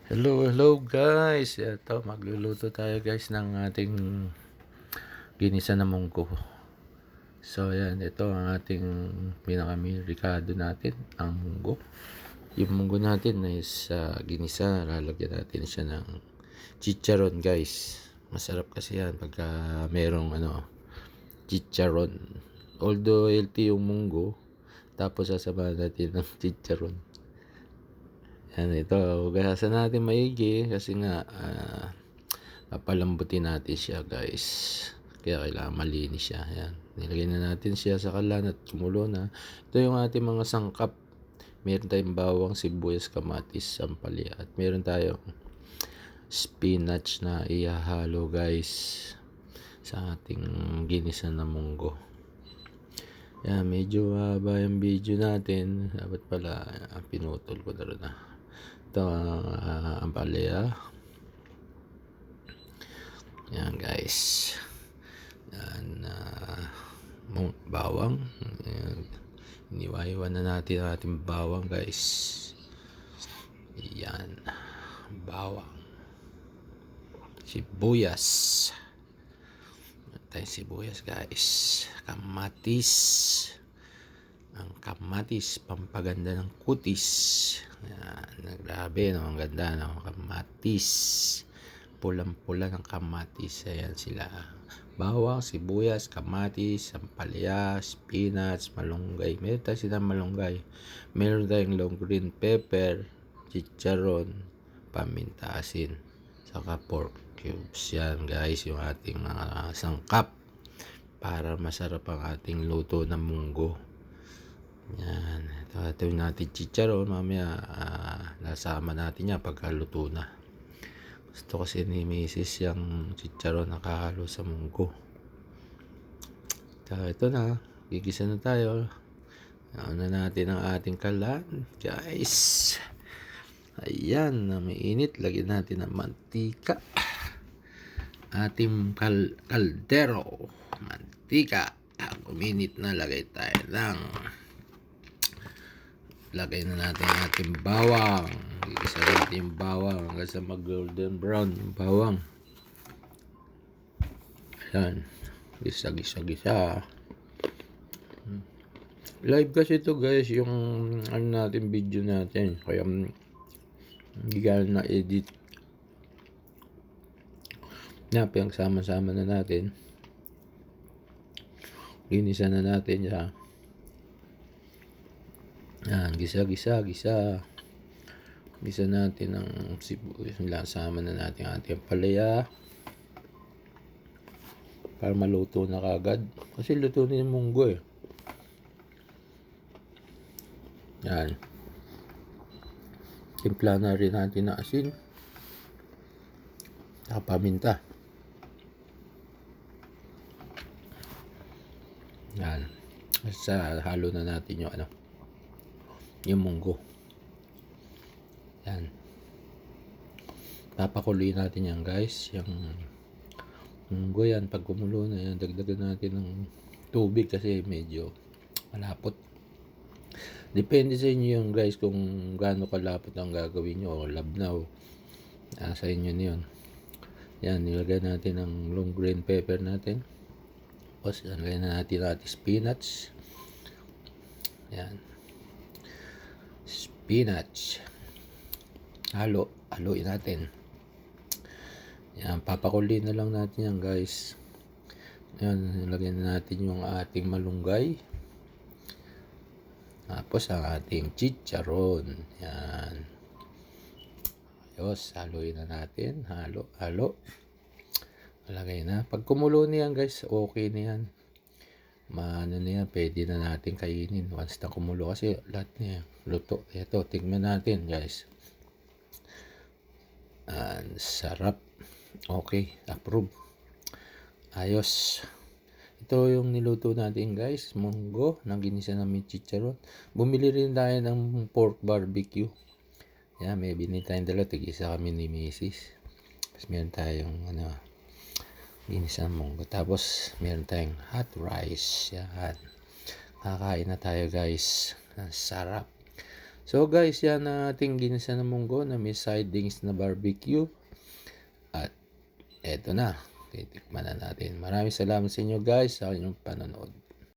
Hello guys. Ito, magluluto tayo guys ng ating ginisa na munggo. So yan, ito ang ating pinakamirikado natin, ang munggo. Yung munggo natin is ginisa, lalagyan natin siya ng chicharon guys. Masarap kasi yan pagka merong chicharon. Although healthy yung munggo, tapos sasabahan natin ng chicharon. Yan, ito, hugasan natin maigi kasi nga papalambutin natin siya guys, kaya kailangan malinis siya. Yan, nilagay na natin siya sa kalan at kumulo na. Ito yung ating mga sangkap. Meron tayong bawang, sibuyas, kamatis, sampalya, at meron tayong spinach na ihahalo guys sa ating ginisa na munggo. Yan, medyo haba yung video natin, dapat pala pinutol ko na rin na. Ito ang ampalaya. Yan guys. Yan, bawang. Yan. Iniwa-iwan na natin ang ating bawang guys. Yan. Bawang. Sibuyas. Tayo sibuyas guys. Kamatis. Ang kamatis, pampaganda ng kutis. Yan, grabe, no? Ang ganda, no? Kamatis. Pulang-pula ng kamatis. Ayan sila. Bawang, sibuyas, kamatis, sampalya, spinach, malunggay. Meron tayo silang malunggay. Meron tayong long green pepper, chicharon, paminta, asin, saka pork cubes. Yan guys, yung ating mga sangkap para masarap ang ating luto ng munggo. Yan, ito natin chicharon. Mamaya nasama natin yan pagkaluto na. Gusto kasi ni Mrs. yung chicharon nakahalo sa munggo. Ito na, gigisa na tayo. Nauna natin ang ating kalan guys. Ayan, na mainit. Lagyan natin ng mantika. Ating kaldero, mantika. Uminit na, lagay na natin ang ating bawang. Igisa natin yung bawang hanggang sa mag golden brown yung bawang. Ayan, gisa. Live kasi ito guys, yung natin video natin, kaya hindi ka na edit na, sama-sama na natin. Ginisa na natin siya. Yan, gisa. Gisa natin ng sibuyas. Sama na natin ang ating palaya para maluto na kagad. Kasi luto na yung munggo eh. Yan. Timpla na rin natin na asin. Saka paminta. Yan. Sa halo na natin yung munggo. Yan. Papakuloy natin yan guys. Yung munggo yan. Pag kumulo na yan, dagdagan natin ng tubig kasi medyo malapot. Depende sa inyo yung guys kung gaano kalapot ang gagawin nyo o labnaw. Sa inyo na yun. Yan, nilagay natin ng long green pepper natin. Tapos nilagay na natin ating spinach. Yan. Spinach. Haluin natin. Yan, papakuloy na lang natin yan guys. Yan, nilagay na natin yung ating malunggay. Tapos ang ating chicharon. Yan. Ayos, haluin na natin. Halo. Lagay na. Pag kumulo na yan guys, okay na yan. Na yan, pwede na natin kainin once na kumulo kasi lahat niya luto. Ito, tignan natin guys. Sarap. Okay, approve. Ayos. Ito yung niluto natin guys, munggo na ginisa namin chicharon. Bumili rin tayo ng pork barbecue. Yan, may binili tayong dalawa. Tig-isa kami ni Mrs. Tapos meron tayong ginisa ng munggo. Tapos meron tayong hot rice. Yan. Kakain na tayo guys. Sarap. So guys, yan ang ating ginisa na munggo na may sidings na barbecue. At eto na, titikman na natin. Maraming salamat sa inyo guys sa inyong panonood.